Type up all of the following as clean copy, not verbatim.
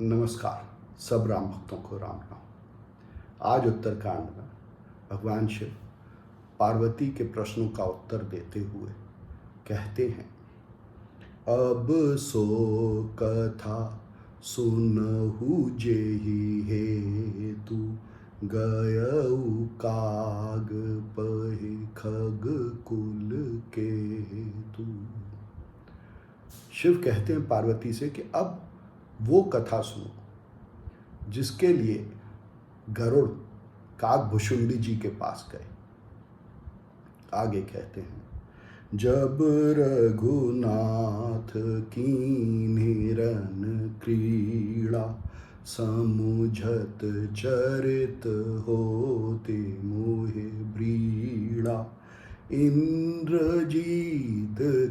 नमस्कार। सब राम भक्तों को राम राम। आज उत्तरकांड में भगवान शिव पार्वती के प्रश्नों का उत्तर देते हुए कहते हैं, अब सो कथा सुनहु जेहि हेतु गयउ काग पहि खग कुल केतु। शिव कहते हैं पार्वती से कि अब वो कथा सुनो जिसके लिए गरुड़ काकभुशुंडी जी के पास गए। आगे कहते हैं, जब रघुनाथ कीन्हि रन क्रीड़ा समुझत चरित होते मोहे ब्रीड़ा इंद्रजीत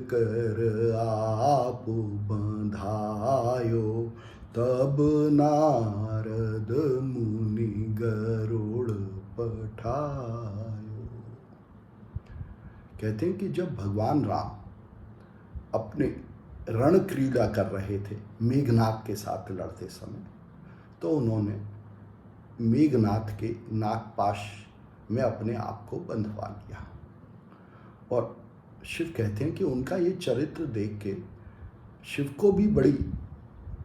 कर आप बंधायो तब नारद मुनि गरुड़ पठायो। कहते हैं कि जब भगवान राम अपने रण क्रीड़ा कर रहे थे मेघनाथ के साथ लड़ते समय, तो उन्होंने मेघनाथ के नागपाश में अपने आप को बंधवा लिया। और शिव कहते हैं कि उनका ये चरित्र देख के शिव को भी बड़ी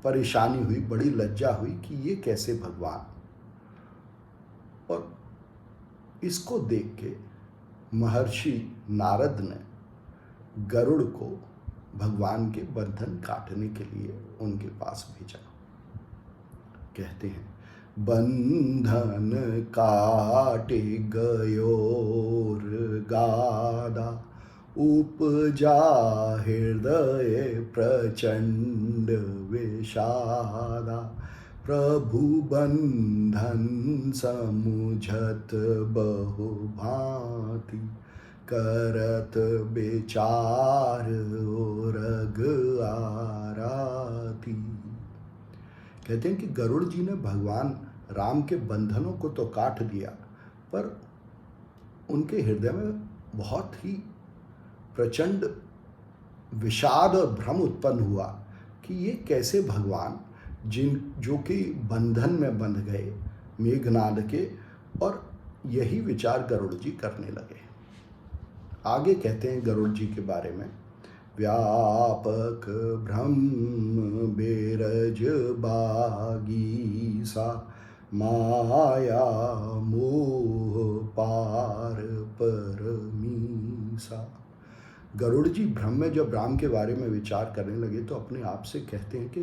परेशानी हुई, बड़ी लज्जा हुई कि ये कैसे भगवान। और इसको देख के महर्षि नारद ने गरुड़ को भगवान के बंधन काटने के लिए उनके पास भेजा। कहते हैं, बंधन काटे गयोर गादा उपजा हृदय प्रचंड विषादा प्रभु बंधन समुझत बहु भांति करत बेचार रग आराती। कहते हैं कि गरुड़ जी ने भगवान राम के बंधनों को तो काट दिया, पर उनके हृदय में बहुत ही प्रचंड विषाद और भ्रम उत्पन्न हुआ कि ये कैसे भगवान जो कि बंधन में बंध गए मेघनाद के। और यही विचार गरुड़ जी करने लगे। आगे कहते हैं गरुड़ जी के बारे में, व्यापक ब्रह्म बेरज बागीसा माया मोह पार परमीसा। गरुड़ जी ब्रह्म में जब राम के बारे में विचार करने लगे तो अपने आप से कहते हैं कि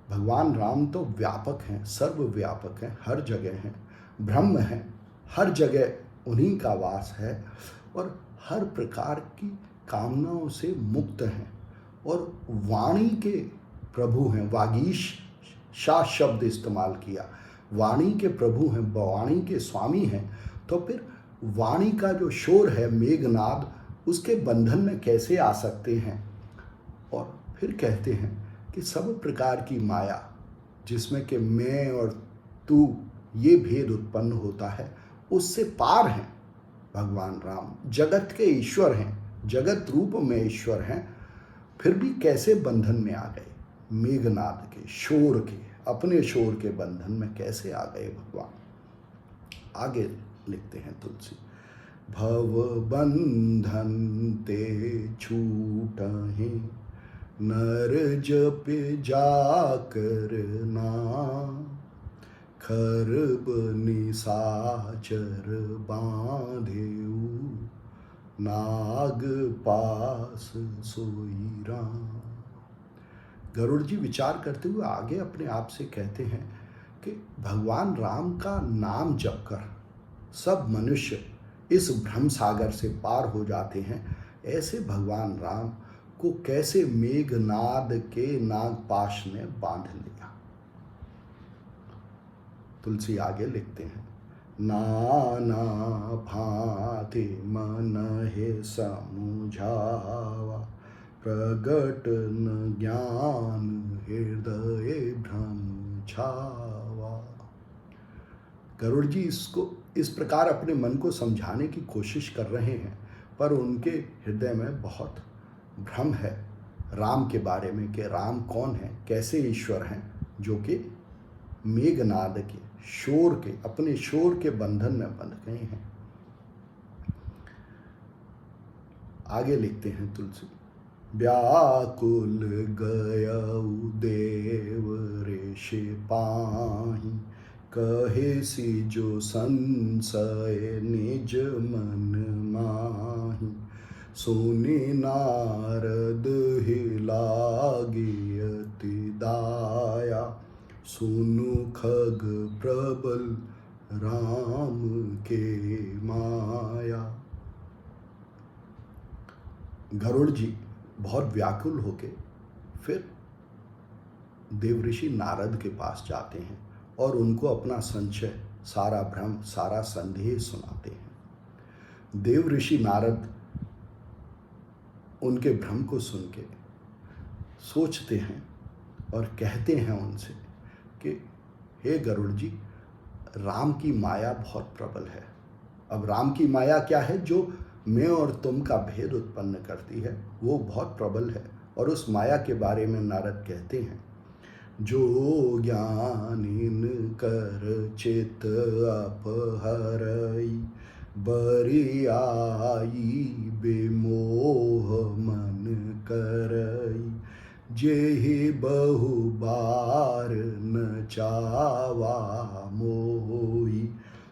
भगवान राम तो व्यापक हैं, सर्वव्यापक हैं, हर जगह हैं, ब्रह्म हैं, हर जगह उन्हीं का वास है और हर प्रकार की कामनाओं से मुक्त हैं और वाणी के प्रभु हैं। वागीश शाह शब्द इस्तेमाल किया, वाणी के प्रभु हैं, वाणी के स्वामी हैं। तो फिर वाणी का जो शोर है मेघनाद, उसके बंधन में कैसे आ सकते हैं। और फिर कहते हैं कि सब प्रकार की माया जिसमें कि मैं और तू ये भेद उत्पन्न होता है, उससे पार हैं भगवान राम। जगत के ईश्वर हैं, जगत रूप में ईश्वर हैं, फिर भी कैसे बंधन में आ गए। मेघनाद के शोर के, अपने शोर के बंधन में कैसे आ गए भगवान। आगे लिखते हैं तुलसी, भव बंधन ते छूटहि नर जप जाकर नाम खरब निशाचर बांधेऊ नाग पास सोई राम। गरुड़ जी विचार करते हुए आगे अपने आप से कहते हैं कि भगवान राम का नाम जप कर सब मनुष्य इस भ्रम सागर से पार हो जाते हैं। ऐसे भगवान राम को कैसे मेघनाद के नागपाश ने बांध लिया। तुलसी आगे लिखते हैं, नाना भांति मन है समुझावा प्रगट न ज्ञान हृदय भ्रम छावा। गरुड़ जी इसको इस प्रकार अपने मन को समझाने की कोशिश कर रहे हैं, पर उनके हृदय में बहुत भ्रम है राम के बारे में कि राम कौन है, कैसे ईश्वर हैं, जो कि मेघनाद के शोर के, अपने शोर के बंधन में बंध गए हैं। आगे लिखते हैं तुलसी, व्याकुल गयउ देव ऋषि पाहि, कहे सी जो संशय निज मन माहि, सुनि नारद ही लागी अति दाया, सुनु खग प्रबल राम के माया। गरुड़ जी बहुत व्याकुल होके फिर देवऋषि नारद के पास जाते हैं और उनको अपना संशय, सारा भ्रम, सारा संदेह सुनाते हैं। देवऋषि नारद उनके भ्रम को सुन के सोचते हैं और कहते हैं उनसे कि हे गरुड़ जी, राम की माया बहुत प्रबल है। अब राम की माया क्या है? जो मैं और तुम का भेद उत्पन्न करती है, वो बहुत प्रबल है। और उस माया के बारे में नारद कहते हैं, जो ज्ञानिन कर चित अपहरई, बरियाई बेमोह मन करई, जेहि बहु बार न चावा मोई,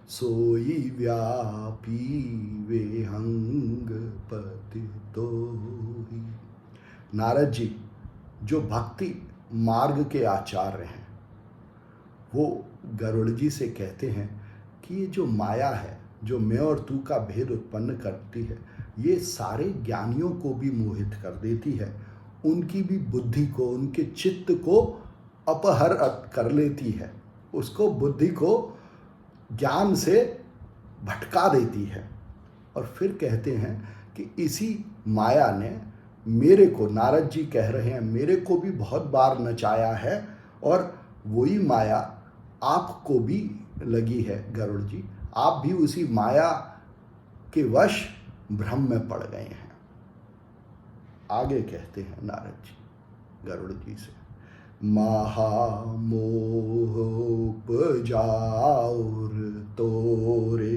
सोई व्यापी वेहंग पति तोहि। नारद जी जो भक्ति मार्ग के आचार्य हैं, वो गरुड़ जी से कहते हैं कि ये जो माया है, जो मैं और तू का भेद उत्पन्न करती है, ये सारे ज्ञानियों को भी मोहित कर देती है, उनकी भी बुद्धि को, उनके चित्त को अपहर कर लेती है, उसको बुद्धि को ज्ञान से भटका देती है। और फिर कहते हैं कि इसी माया ने मेरे को, नारद जी कह रहे हैं, मेरे को भी बहुत बार नचाया है, और वही माया आपको भी लगी है गरुड़ जी, आप भी उसी माया के वश भ्रम में पड़ गए हैं। आगे कहते हैं नारद जी गरुड़ जी से, महामोह उपजाउर तोरे,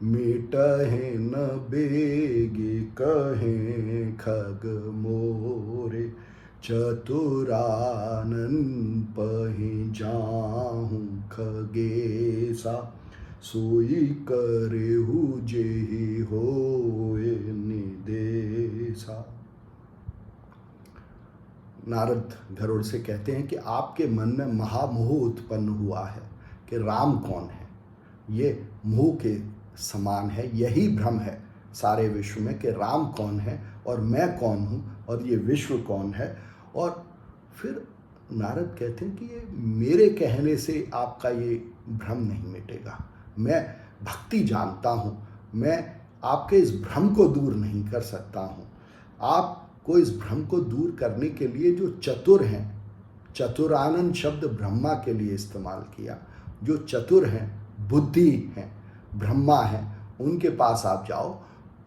मिटहे न बेगे कहें खग मोरे, चतुरानन पहि जाहूं खगेसा, सोई करेहु जेहि होए निदेसा। नारद गरुड़ से कहते हैं कि आपके मन में महामोह उत्पन्न हुआ है कि राम कौन है। ये मोह के समान है, यही भ्रम है सारे विश्व में कि राम कौन है और मैं कौन हूँ और ये विश्व कौन है। और फिर नारद कहते हैं कि ये मेरे कहने से आपका ये भ्रम नहीं मिटेगा, मैं भक्ति जानता हूँ, मैं आपके इस भ्रम को दूर नहीं कर सकता हूँ। आपको इस भ्रम को दूर करने के लिए जो चतुर हैं, चतुरानन शब्द ब्रह्मा के लिए इस्तेमाल किया, जो चतुर हैं, बुद्धि हैं, ब्रह्मा हैं, उनके पास आप जाओ,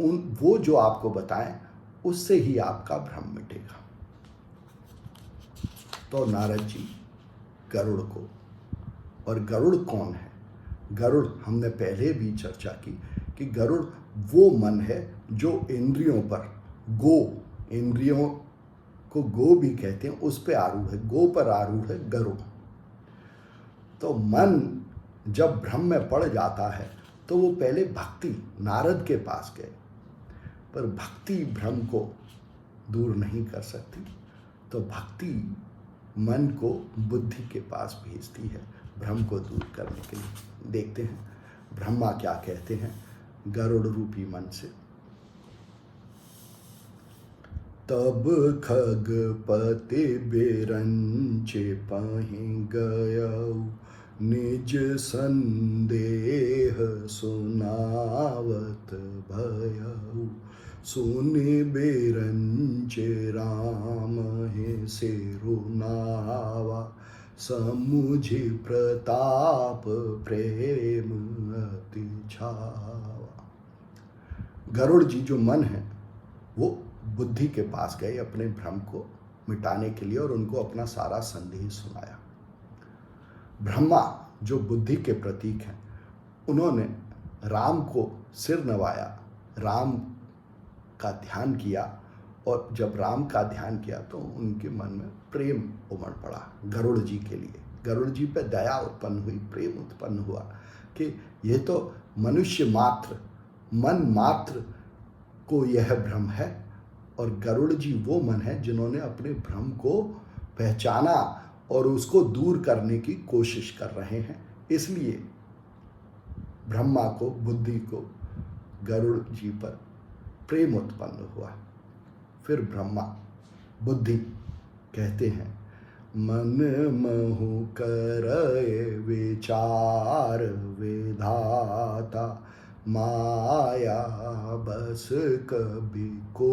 वो जो आपको बताएं उससे ही आपका भ्रम मिटेगा। तो नारद जी गरुड़ को, और गरुड़ कौन है? गरुड़ हमने पहले भी चर्चा की कि गरुड़ वो मन है जो इंद्रियों पर, गो, इंद्रियों को गो भी कहते हैं, उस पे आरूढ़ है, गो पर आरूढ़ है गरुड़। तो मन जब भ्रम में पड़ जाता है तो वो पहले भक्ति, नारद के पास गए, पर भक्ति भ्रम को दूर नहीं कर सकती, तो भक्ति मन को बुद्धि के पास भेजती है भ्रम को दूर करने के लिए। देखते हैं ब्रह्मा क्या कहते हैं गरुड़ रूपी मन से। तब खगपति बिरंचे पहि गयउ, निज संदेह सुनावत भयउ, सुनि बिरंचे राम हे सिरुनावा, समुझि प्रताप प्रेम अति छावा। गरुड़ जी जो मन है वो बुद्धि के पास गए अपने भ्रम को मिटाने के लिए और उनको अपना सारा संदेह सुनाया। ब्रह्मा जो बुद्धि के प्रतीक हैं, उन्होंने राम को सिर नवाया, राम का ध्यान किया, और जब राम का ध्यान किया तो उनके मन में प्रेम उमड़ पड़ा गरुड़ जी के लिए। गरुड़ जी पे दया उत्पन्न हुई, प्रेम उत्पन्न हुआ कि ये तो मनुष्य मात्र, मन मात्र को यह भ्रम है, और गरुड़ जी वो मन है जिन्होंने अपने भ्रम को पहचाना और उसको दूर करने की कोशिश कर रहे हैं। इसलिए ब्रह्मा को, बुद्धि को गरुड़ जी पर प्रेम उत्पन्न हुआ। फिर ब्रह्मा बुद्धि कहते हैं, मन महु करय विचार विधाता, माया बस कभी को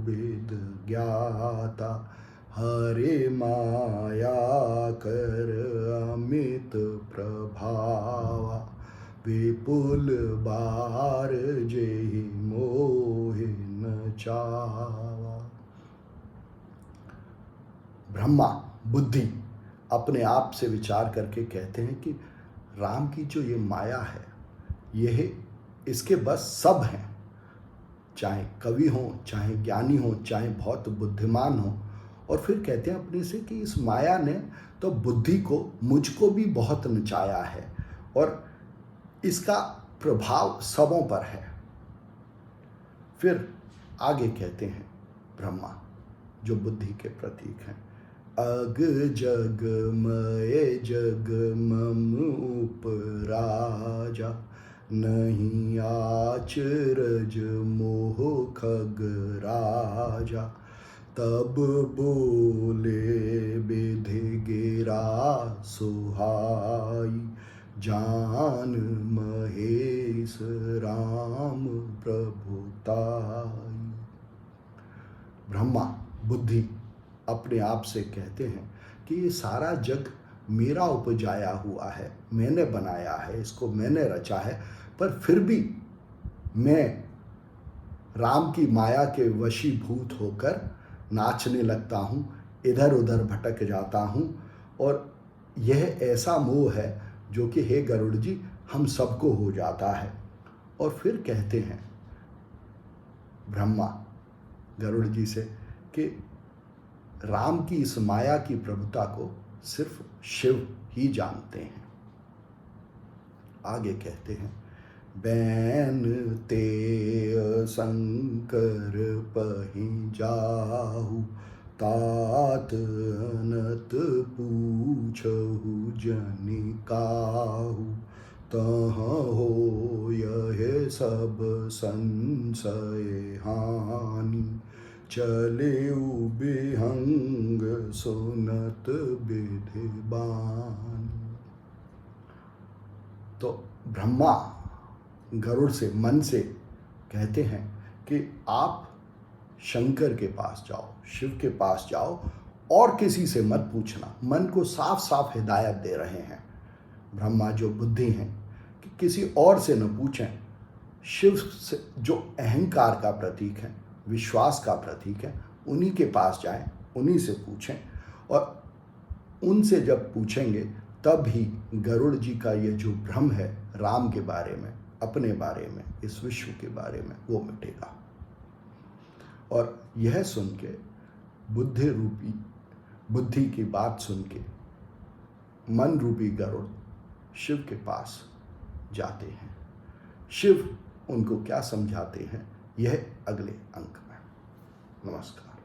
विद ज्ञाता, हरे माया कर अमित प्रभावा, विपुल बार जेहि मोहि न चावा। ब्रह्मा बुद्धि अपने आप से विचार करके कहते हैं कि राम की जो ये माया है, यह इसके बस सब हैं, चाहे कवि हो, चाहे ज्ञानी हो, चाहे बहुत बुद्धिमान हो। और फिर कहते हैं अपने से कि इस माया ने तो बुद्धि को, मुझको भी बहुत नचाया है, और इसका प्रभाव सबों पर है। फिर आगे कहते हैं ब्रह्मा जो बुद्धि के प्रतीक हैं, अग जग मय जग मम उपराजा, नहीं आचरज मोह खग राजा, तब बोले विधि गिरा सुहाई, जान महेश राम प्रभुताई। ब्रह्मा बुद्धि अपने आप से कहते हैं कि ये सारा जग मेरा उपजाया हुआ है, मैंने बनाया है, इसको मैंने रचा है, पर फिर भी मैं राम की माया के वशीभूत होकर नाचने लगता हूँ, इधर उधर भटक जाता हूँ, और यह ऐसा मोह है जो कि हे गरुड़ जी हम सबको हो जाता है। और फिर कहते हैं ब्रह्मा गरुड़ जी से कि राम की इस माया की प्रभुता को सिर्फ शिव ही जानते हैं। आगे कहते हैं, बैन ते शंकर पहि जाहु, तात अनत पूछहु जनि काहू, तह हो यह सब संशय हानि, चले बिहंग सुनत विधि बानी। तो ब्रह्मा गरुड़ से, मन से कहते हैं कि आप शंकर के पास जाओ, शिव के पास जाओ, और किसी से मत पूछना। मन को साफ साफ हिदायत दे रहे हैं ब्रह्मा जो बुद्धि हैं कि किसी और से न पूछें। शिव से जो अहंकार का प्रतीक है, विश्वास का प्रतीक है, उन्हीं के पास जाएं, उन्हीं से पूछें, और उनसे जब पूछेंगे तब ही गरुड़ जी का ये जो भ्रम है राम के बारे में, अपने बारे में, इस विश्व के बारे में, वो मिटेगा। और यह सुन के बुद्धि की बात सुन के मन रूपी गरुड़ शिव के पास जाते हैं। शिव उनको क्या समझाते हैं, यह अगले अंक में। नमस्कार।